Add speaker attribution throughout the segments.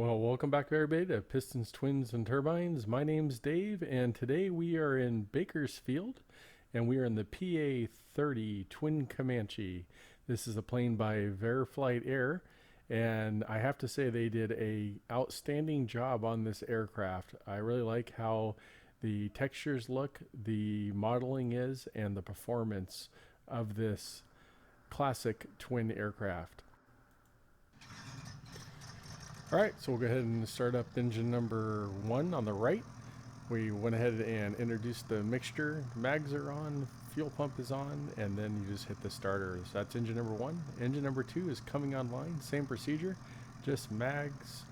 Speaker 1: Well, welcome back everybody to Pistons, Twins, and Turbines. My name's Dave, and today we are in Bakersfield, and we are in the PA-30 Twin Comanche. This is a plane by Veriflight Air, and I have to say they did a outstanding job on this aircraft. I really like how the textures look, the modeling is, and the performance of this classic twin aircraft. Alright, so we'll go ahead and start up engine number 1 on the right. We went ahead and introduced the mixture. Mags are on, fuel pump is on, and then you just hit the starter. So that's engine number 1. Engine number 2 is coming online, same procedure, just mags,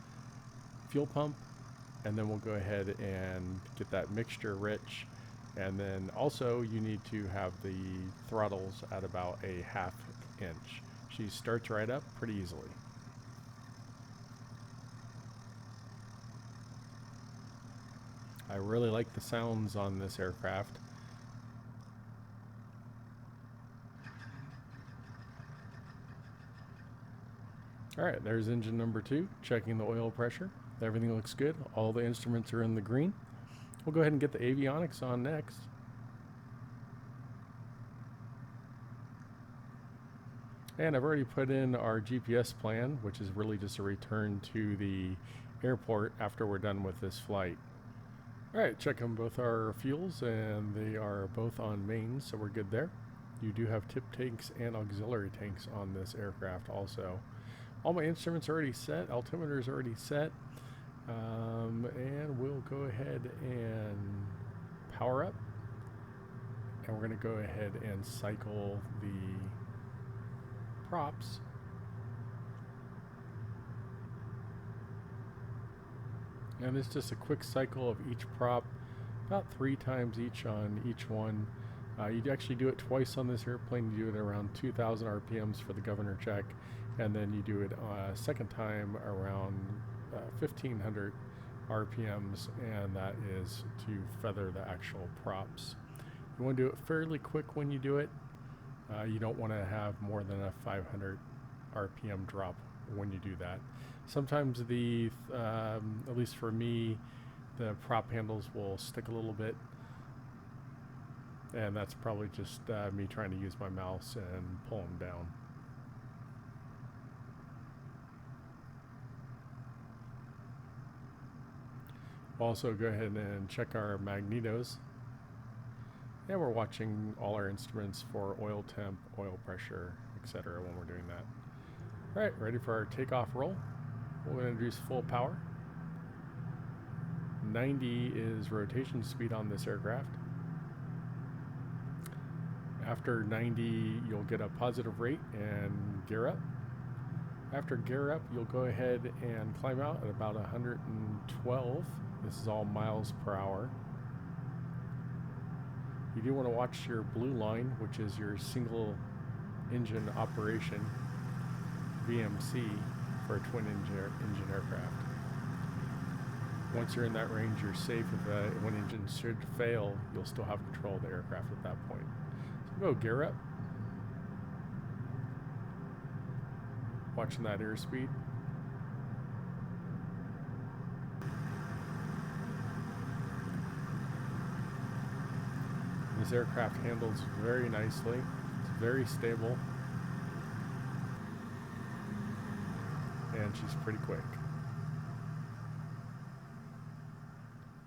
Speaker 1: fuel pump, and then we'll go ahead and get that mixture rich. And then also you need to have the throttles at about a ½ inch. She starts right up pretty easily. I really like the sounds on this aircraft. Alright, there's engine number 2, checking the oil pressure. Everything looks good. All the instruments are in the green. We'll go ahead and get the avionics on next. And I've already put in our GPS plan, which is really just a return to the airport after we're done with this flight. Alright, checking both our fuels, and they are both on mains, so we're good there. You do have tip tanks and auxiliary tanks on this aircraft also. All my instruments are already set, altimeter is already set, and we'll go ahead and power up. And we're going to go ahead and cycle the props. And it's just a quick cycle of each prop, about 3 times each on each one. You actually do it twice on this airplane. You do it around 2,000 RPMs for the governor check, and then you do it a second time around 1,500 RPMs, and that is to feather the actual props. You want to do it fairly quick when you do it. You don't want to have more than a 500 RPM drop when you do that. Sometimes at least for me, the prop handles will stick a little bit, and that's probably just me trying to use my mouse and pull them down. We'll also go ahead and check our magnetos, and we're watching all our instruments for oil temp, oil pressure, etc. when we're doing that. Alright, ready for our takeoff roll. We'll introduce full power. 90 is rotation speed on this aircraft. After 90, you'll get a positive rate and gear up. After gear up, you'll go ahead and climb out at about 112. This is all miles per hour. You do want to watch your blue line, which is your single engine operation, VMC, for a twin engine aircraft. Once you're in that range, you're safe. If one engine should fail, you'll still have control of the aircraft at that point. So go gear up. Watching that airspeed. This aircraft handles very nicely. It's very stable. And she's pretty quick.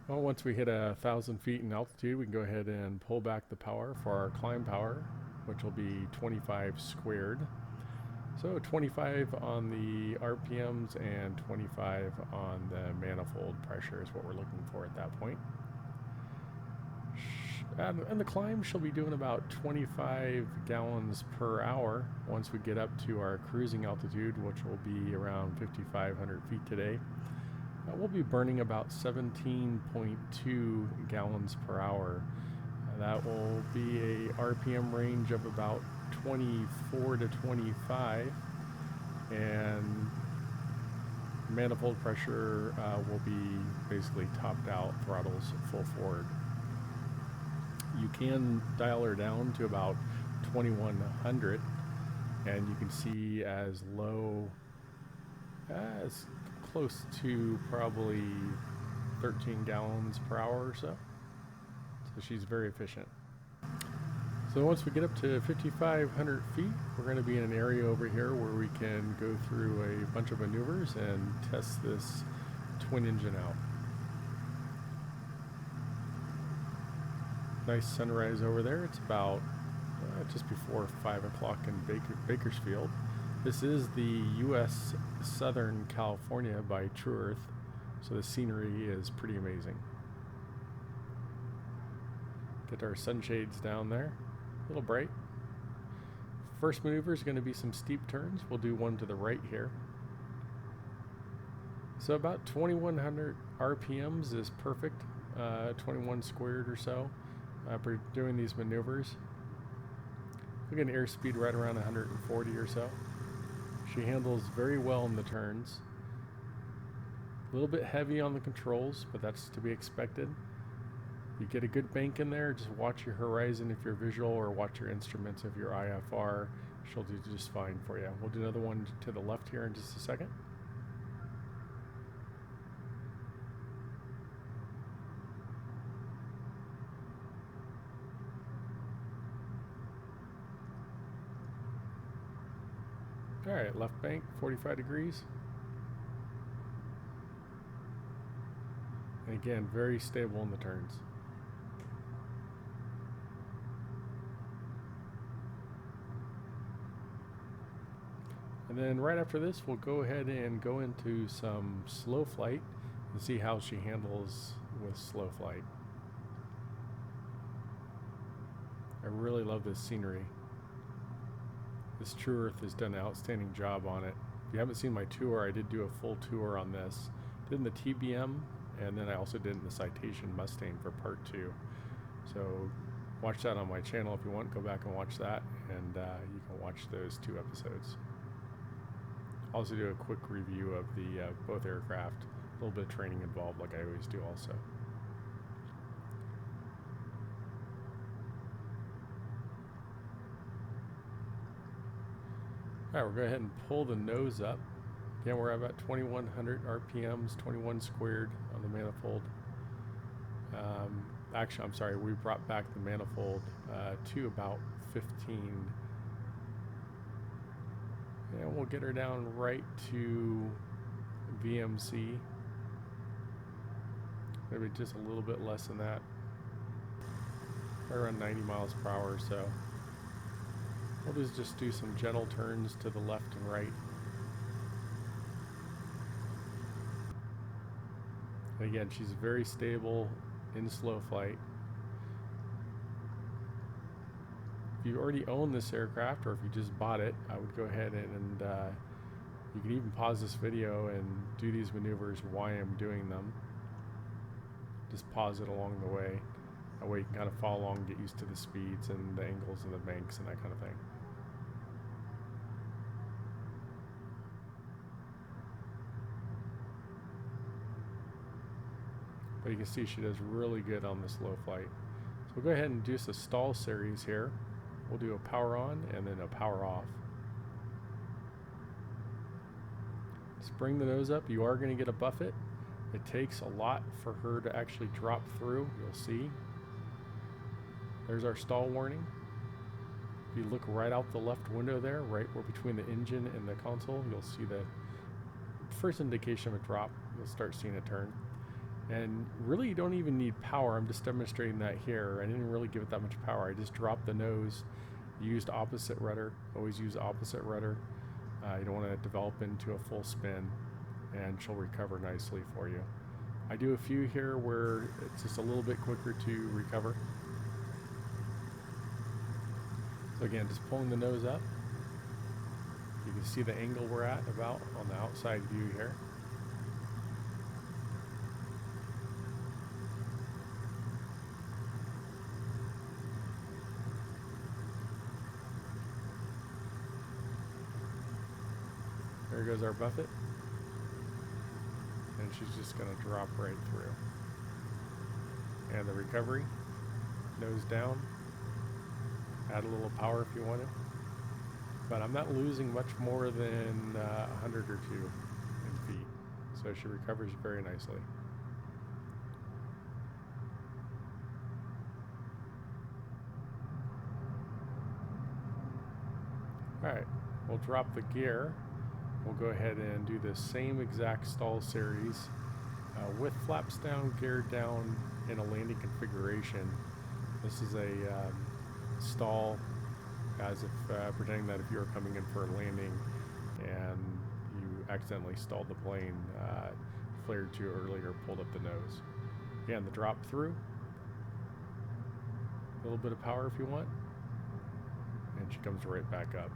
Speaker 1: Well, once we hit 1,000 feet in altitude, we can go ahead and pull back the power for our climb power, which will be 25 squared. So 25 on the RPMs and 25 on the manifold pressure is what we're looking for at that point. And the climb she'll be doing about 25 gallons per hour once we get up to our cruising altitude, which will be around 5,500 feet today. We'll be burning about 17.2 gallons per hour. That will be a RPM range of about 24 to 25, and manifold pressure will be basically topped out, throttles full forward. You can dial her down to about 2100, and you can see as low as close to probably 13 gallons per hour or so. So she's very efficient. So once we get up to 5,500 feet, we're going to be in an area over here where we can go through a bunch of maneuvers and test this twin engine out. Nice sunrise over there. It's about just before 5 o'clock in Bakersfield. This is the U.S. Southern California by TrueEarth, so the scenery is pretty amazing. Get our sunshades down there. A little bright. First maneuver is going to be some steep turns. We'll do one to the right here. So about 2,100 RPMs is perfect, 21 squared or so for doing these maneuvers. We get an airspeed right around 140 or so. She handles very well in the turns. A little bit heavy on the controls, but that's to be expected. You get a good bank in there, just watch your horizon if you're visual, or watch your instruments if you're IFR. She'll do just fine for you. We'll do another one to the left here in just a second. All right, left bank, 45 degrees. And again, very stable in the turns. And then right after this, we'll go ahead and go into some slow flight and see how she handles with slow flight. I really love this scenery. This TrueEarth has done an outstanding job on it. If you haven't seen my tour, I did do a full tour on this. Did in the TBM, and then I also did in the Citation Mustang for part 2. So watch that on my channel if you want. Go back and watch that, and you can watch those 2 episodes. Also do a quick review of the both aircraft. A little bit of training involved, like I always do also. All right, we'll go ahead and pull the nose up. Again, we're at about 2,100 RPMs, 21 squared on the manifold. Actually, I'm sorry, we brought back the manifold to about 15. And we'll get her down right to VMC. Maybe just a little bit less than that. Right around 90 miles per hour or so. We'll just do some gentle turns to the left and right. And again, she's very stable in slow flight. If you already own this aircraft, or if you just bought it, I would go ahead and you can even pause this video and do these maneuvers while I'm doing them. Just pause it along the way. That way you can kind of follow along and get used to the speeds and the angles and the banks and that kind of thing. But you can see she does really good on the slow flight. So we'll go ahead and do a stall series here. We'll do a power on and then a power off. Just bring the nose up. You are going to get a buffet. It takes a lot for her to actually drop through. You'll see. There's our stall warning. If you look right out the left window there, right where between the engine and the console, you'll see the first indication of a drop. You'll start seeing a turn. And really you don't even need power. I'm just demonstrating that here. I didn't really give it that much power. I just dropped the nose, used opposite rudder. Always use opposite rudder. You don't want to develop into a full spin, and she'll recover nicely for you. I do a few here where it's just a little bit quicker to recover. So again, just pulling the nose up. You can see the angle we're at about on the outside view here. There goes our buffet, and she's just going to drop right through. And the recovery, nose down, add a little power if you want it, but I'm not losing much more than 100 or 2 in feet, so So she recovers very nicely. Alright, we'll drop the gear. We'll go ahead and do the same exact stall series with flaps down, gear down in a landing configuration. This is a stall as if pretending that if you were coming in for a landing and you accidentally stalled the plane, flared too early or pulled up the nose. Again, the drop through, a little bit of power if you want, and she comes right back up.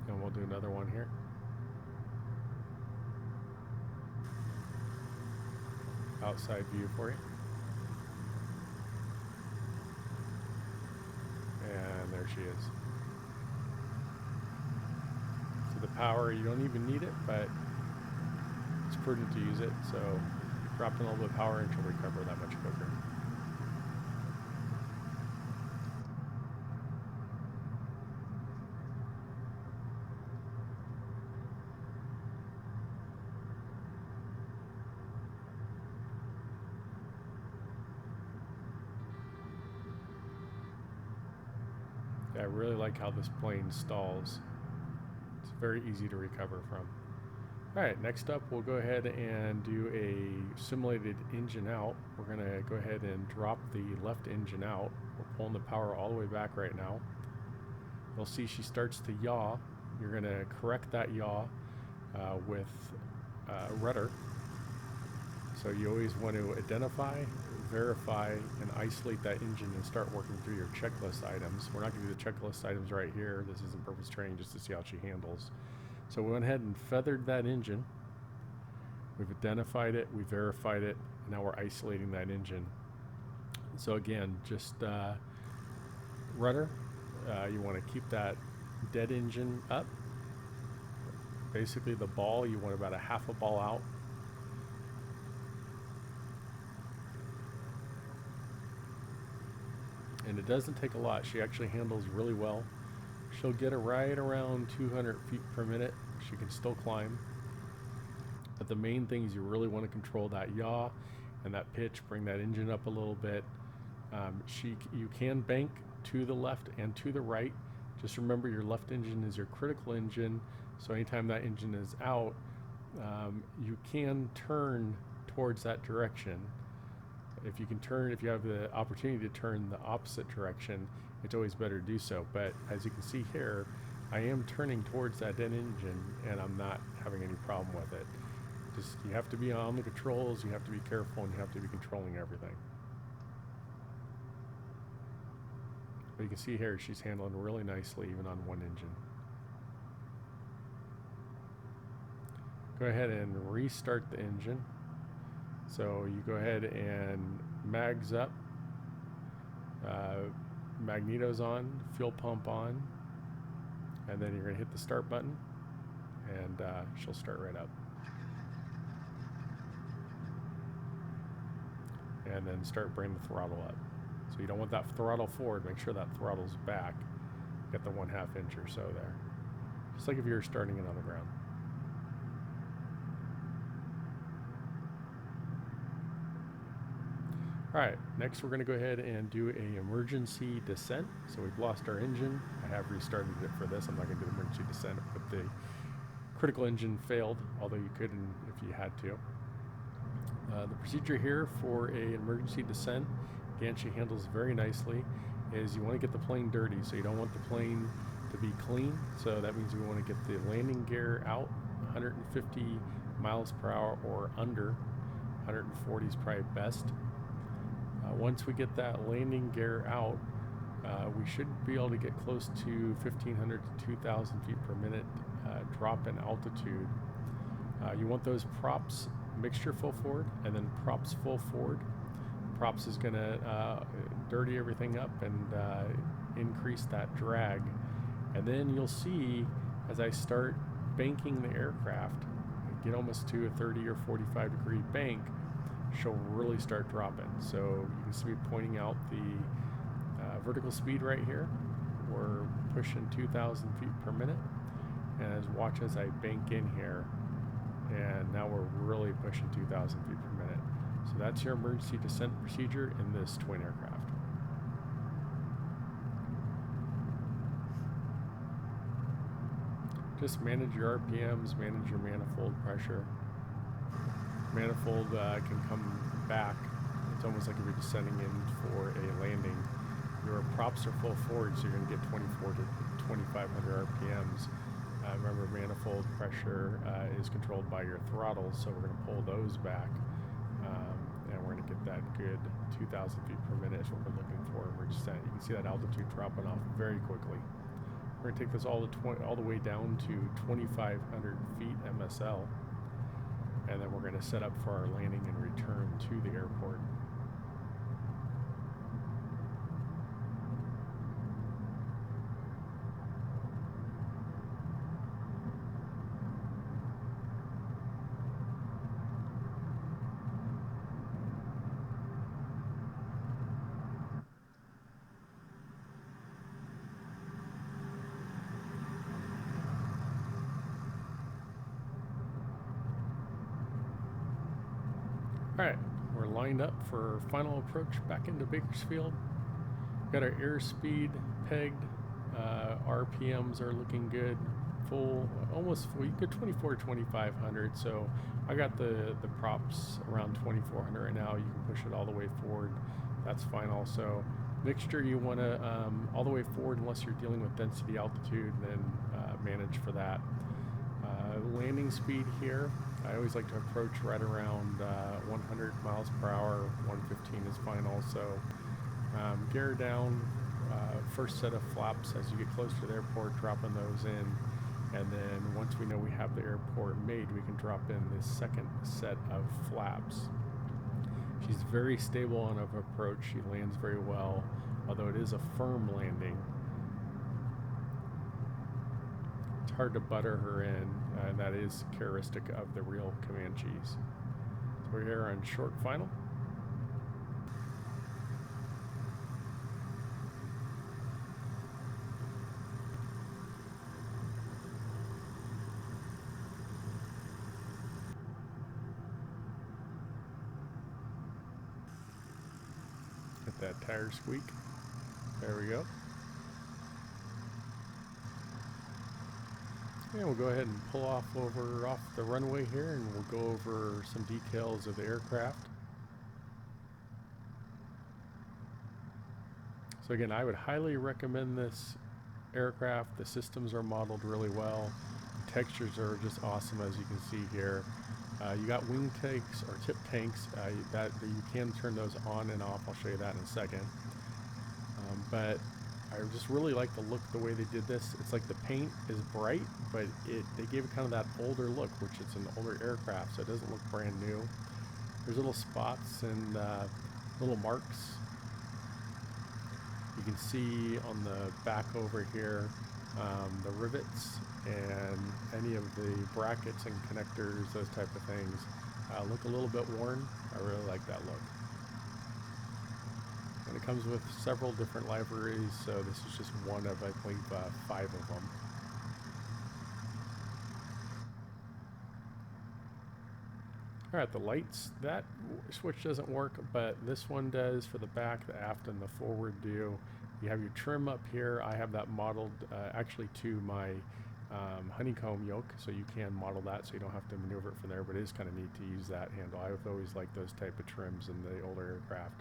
Speaker 1: And we'll do another one here. Outside view for you. And there she is. So the power, you don't even need it, but it's prudent to use it. So drop in a little bit of power and she'll recover that much quicker. I really like how this plane stalls. It's very easy to recover from. Alright, next up we'll go ahead and do a simulated engine out. We're going to go ahead and drop the left engine out. We're pulling the power all the way back right now. You'll see she starts to yaw. You're going to correct that yaw with rudder. So you always want to identify, verify, and isolate that engine and start working through your checklist items. We're not going to do the checklist items right here. This isn't purpose training, just to see how she handles. So we went ahead and feathered that engine. We've identified it, we verified it, and now we're isolating that engine. So again, just rudder. You want to keep that dead engine up. Basically the ball, you want about a half a ball out. And it doesn't take a lot. She actually handles really well. She'll get it right around 200 feet per minute. She can still climb. But the main thing is you really want to control that yaw and that pitch, bring that engine up a little bit. You can bank to the left and to the right. Just remember your left engine is your critical engine. So anytime that engine is out, you can turn towards that direction. If you can turn, if you have the opportunity to turn the opposite direction, it's always better to do so. But as you can see here, I am turning towards that dead engine and I'm not having any problem with it. Just, you have to be on the controls, you have to be careful, and you have to be controlling everything. But you can see here, she's handling really nicely even on one engine. Go ahead and restart the engine. So you go ahead and mags up, magnetos on, fuel pump on, and then you're going to hit the start button and she'll start right up. And then start bringing the throttle up. So you don't want that throttle forward, make sure that throttle's back. Get the 1/2 inch or so there. Just like if you were starting it on the ground. Alright, next we're going to go ahead and do an emergency descent. So we've lost our engine. I have restarted it for this. I'm not going to do the emergency descent, but the critical engine failed, although you could if you had to. The procedure here for an emergency descent, again, she handles very nicely, is you want to get the plane dirty. So you don't want the plane to be clean. So that means we want to get the landing gear out, 150 miles per hour or under. 140 is probably best. Once we get that landing gear out, we should be able to get close to 1,500 to 2,000 feet per minute drop in altitude. You want those props mixture full forward and then props full forward. Props is going to dirty everything up and increase that drag. And then you'll see as I start banking the aircraft, get almost to a 30 or 45 degree bank, she'll really start dropping. So you can see me pointing out the vertical speed right here. We're pushing 2,000 feet per minute. And watch as I bank in here, and now we're really pushing 2,000 feet per minute. So that's your emergency descent procedure in this twin aircraft. Just manage your RPMs, manage your manifold pressure. Manifold can come back. It's almost like if you're descending in for a landing. Your props are full forward, so you're going to get 24 to 2,500 RPMs. Remember, manifold pressure is controlled by your throttles, so we're going to pull those back, and we're going to get that good 2,000 feet per minute is what we're looking for. We're descent. You can see that altitude dropping off very quickly. We're going to take this all the way down to 2,500 feet MSL, and then we're going to set up for our landing and return to the airport. Alright, we're lined up for final approach back into Bakersfield. Got our airspeed pegged, RPMs are looking good, full, almost full, you get 24 to 2,500, so I got the props around 2,400 right now. You can push it all the way forward, that's fine also. Mixture you want to all the way forward unless you're dealing with density altitude, then manage for that. Landing speed here, I always like to approach right around 100 miles per hour, 115 is fine also. Gear down, first set of flaps as you get close to the airport, dropping those in, and then once we know we have the airport made, we can drop in this second set of flaps. She's very stable on of approach, she lands very well, although it is a firm landing. It's hard to butter her in, and that is characteristic of the real Comanches. So we're here on short final. Get that tire squeak. There we go. And we'll go ahead and pull off the runway here, and we'll go over some details of the aircraft. So again, I would highly recommend this aircraft. The systems are modeled really well. The textures are just awesome, as you can see here. You got wing tanks or tip tanks that you can turn those on and off. I'll show you that in a second. But I just really like the look, the way they did this. It's like the paint is bright, but they gave it kind of that older look, which it's an older aircraft, so it doesn't look brand new. There's little spots and little marks. You can see on the back over here the rivets and any of the brackets and connectors, those type of things, look a little bit worn. I really like that look. And it comes with several different liveries, so this is just one of, I believe, 5 of them. Alright, the lights, that switch doesn't work, but this one does for the back, the aft, and the forward do. You have your trim up here. I have that modeled actually to my honeycomb yoke, so you can model that so you don't have to maneuver it from there, but it is kind of neat to use that handle. I've always liked those type of trims in the older aircraft.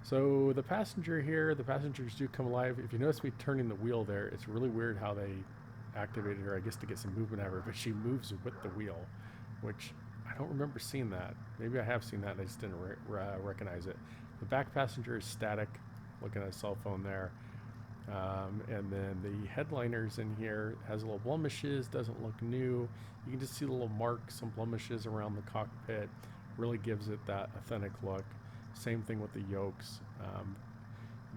Speaker 1: So the passenger here, the passengers do come alive. If you notice me turning the wheel there, it's really weird how they activated her, I guess to get some movement out of her, but she moves with the wheel, which I don't remember seeing that. Maybe I have seen that and I just didn't recognize it. The back passenger is static, looking at a cell phone there. And then the headliners in here has little blemishes, doesn't look new. You can just see the little marks, some blemishes around the cockpit. Really gives it that authentic look. Same thing with the yokes.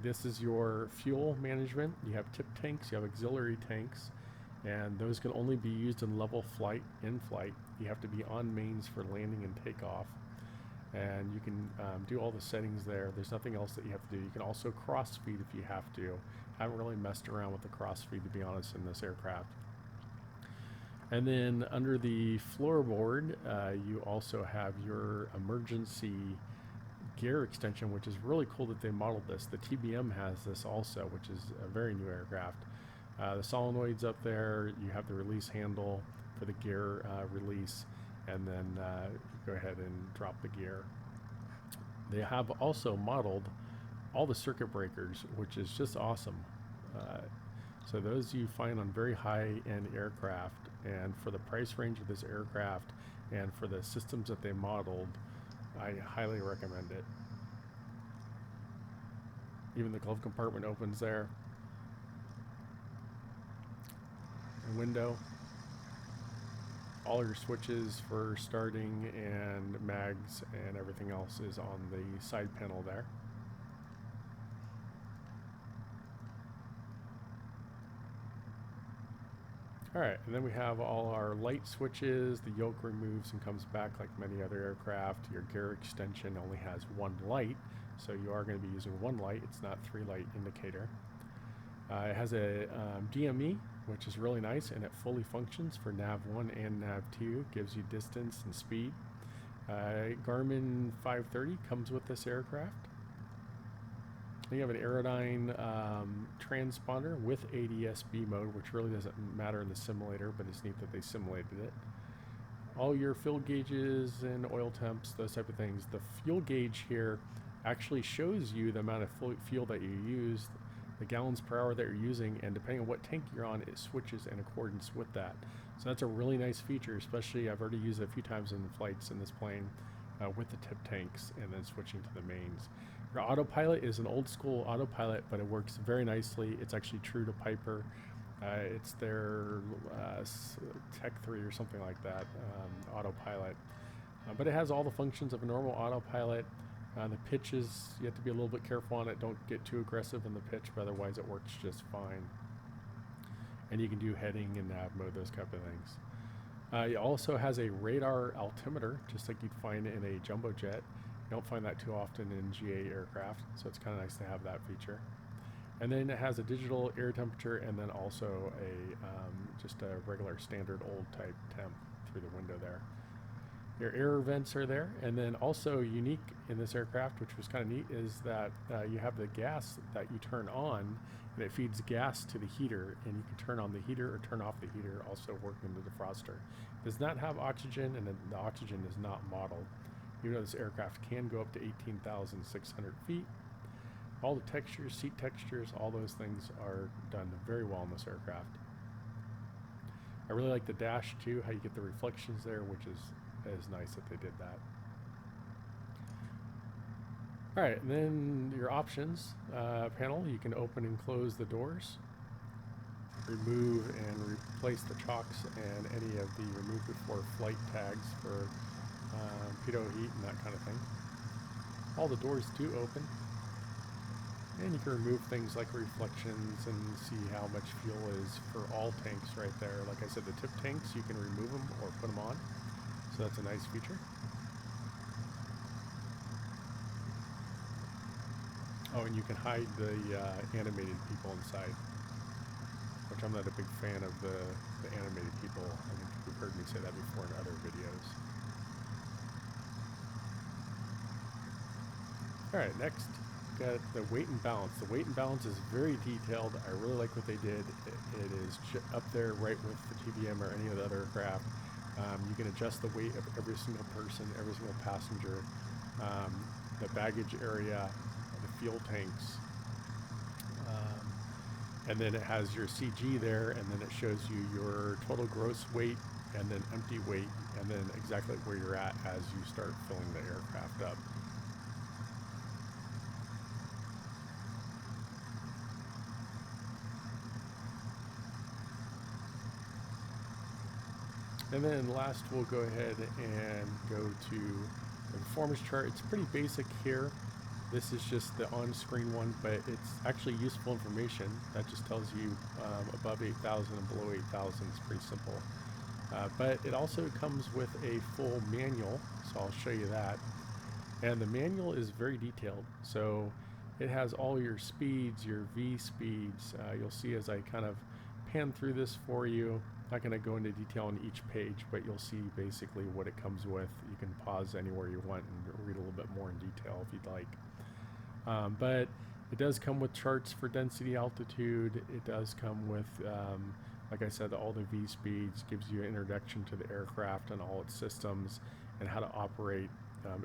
Speaker 1: This is your fuel management. You have tip tanks, you have auxiliary tanks, and those can only be used in level flight, in flight. You have to be on mains for landing and takeoff. And you can do all the settings there. There's nothing else that you have to do. You can also cross speed if you have to. haven't really messed around with the crossfeed, to be honest, in this aircraft. And then under the floorboard, you also have your emergency gear extension, which is really cool that they modeled this. The TBM has this also, which is a very new aircraft. The solenoids up there, you have the release handle for the gear release, and then go ahead and drop the gear. They have also modeled all the circuit breakers, which is just awesome. So those you find on very high-end aircraft, and for the price range of this aircraft and for the systems that they modeled, I highly recommend it. Even the glove compartment opens there. The window. All your switches for starting and mags and everything else is on the side panel there. Alright, and then we have all our light switches. The yoke removes and comes back like many other aircraft. Your gear extension only has one light, so you are going to be using one light. It's not 3-light indicator. It has a DME, which is really nice, and it fully functions for nav 1 and nav 2. Gives you distance and speed. Garmin 530 comes with this aircraft. You have an Aerodyne transponder with ADS-B mode, which really doesn't matter in the simulator, but it's neat that they simulated it. All your fuel gauges and oil temps, those type of things. The fuel gauge here actually shows you the amount of fuel that you use, the gallons per hour that you're using, and depending on what tank you're on, it switches in accordance with that. So that's a really nice feature, especially I've already used it a few times in the flights in this plane with the tip tanks and then switching to the mains. Your autopilot is an old school autopilot, but it works very nicely. It's actually true to Piper. It's their Tech 3 or something like that, autopilot. But it has all the functions of a normal autopilot. The pitch is, you have to be a little bit careful on it. Don't get too aggressive in the pitch, but otherwise it works just fine. And you can do heading and nav mode, those type of things. It also has a radar altimeter, just like you'd find in a jumbo jet. You don't find that too often in GA aircraft, so it's kind of nice to have that feature. And then it has a digital air temperature, and then also a just a regular standard old type temp through the window there. Your air vents are there, and then also unique in this aircraft, which was kind of neat, is that you have the gas that you turn on, and it feeds gas to the heater, and you can turn on the heater or turn off the heater, also working the defroster. It does not have oxygen, and the oxygen is not modeled. Even though this aircraft can go up to 18,600 feet. All the textures, seat textures, all those things are done very well in this aircraft. I really like the dash too, how you get the reflections there, which is nice that they did that. Alright, and then your options panel, you can open and close the doors, remove and replace the chocks and any of the remove before flight tags for pitot heat and that kind of thing. All the doors do open, and you can remove things like reflections and see how much fuel is for all tanks right there. Like I said, the tip tanks, you can remove them or put them on, so that's a nice feature. Oh, and you can hide the animated people inside, which I'm not a big fan of the animated people. I think you've heard me say that before in other videos. Alright, next, got the weight and balance. The weight and balance is very detailed. I really like what they did. It is up there right with the TBM or any of the other aircraft. You can adjust the weight of every single person, every single passenger, the baggage area, the fuel tanks. And then it has your CG there, and then it shows you your total gross weight and then empty weight, and then exactly where you're at as you start filling the aircraft up. And then last, we'll go ahead and go to the performance chart. It's pretty basic here. This is just the on-screen one, but it's actually useful information. That just tells you above 8,000 and below 8,000. It's pretty simple. But it also comes with a full manual, so I'll show you that. And the manual is very detailed. So It has all your speeds, your V speeds. You'll see as I kind of pan through this for you. Not going to go into detail on each page, but you'll see basically what it comes with. You can pause anywhere you want and read a little bit more in detail if you'd like. But it does come with charts for density, altitude. It does come with, like I said, all the V speeds, gives you an introduction to the aircraft and all its systems and how to operate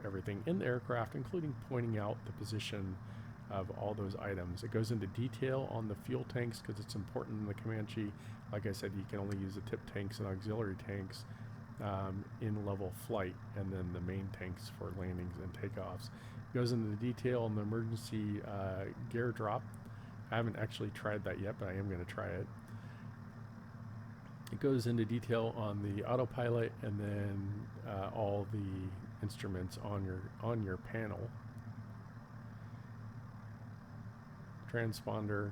Speaker 1: everything in the aircraft, including pointing out the position of all those items. It goes into detail on the fuel tanks because it's important in the Comanche. Like I said, you can only use the tip tanks and auxiliary tanks in level flight, and then the main tanks for landings and takeoffs. It goes into the detail on the emergency gear drop. I haven't actually tried that yet, but I am going to try it. It goes into detail on the autopilot and then all the instruments on your panel. Transponder,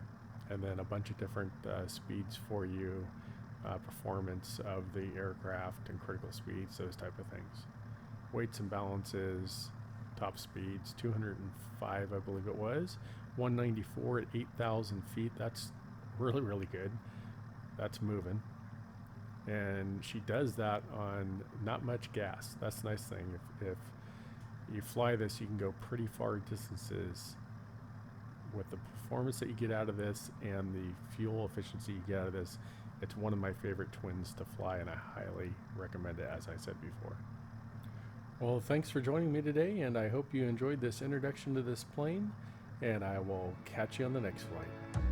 Speaker 1: and then a bunch of different speeds for you, performance of the aircraft and critical speeds, those type of things. Weights and balances, top speeds, 205 I believe it was, 194 at 8,000 feet. That's really good. That's moving. And she does that on not much gas. That's the nice thing. If you fly this, you can go pretty far distances with the performance that you get out of this and the fuel efficiency you get out of this. It's one of my favorite twins to fly, and I highly recommend it, as I said before. Well, thanks for joining me today, and I hope you enjoyed this introduction to this plane, and I will catch you on the next flight.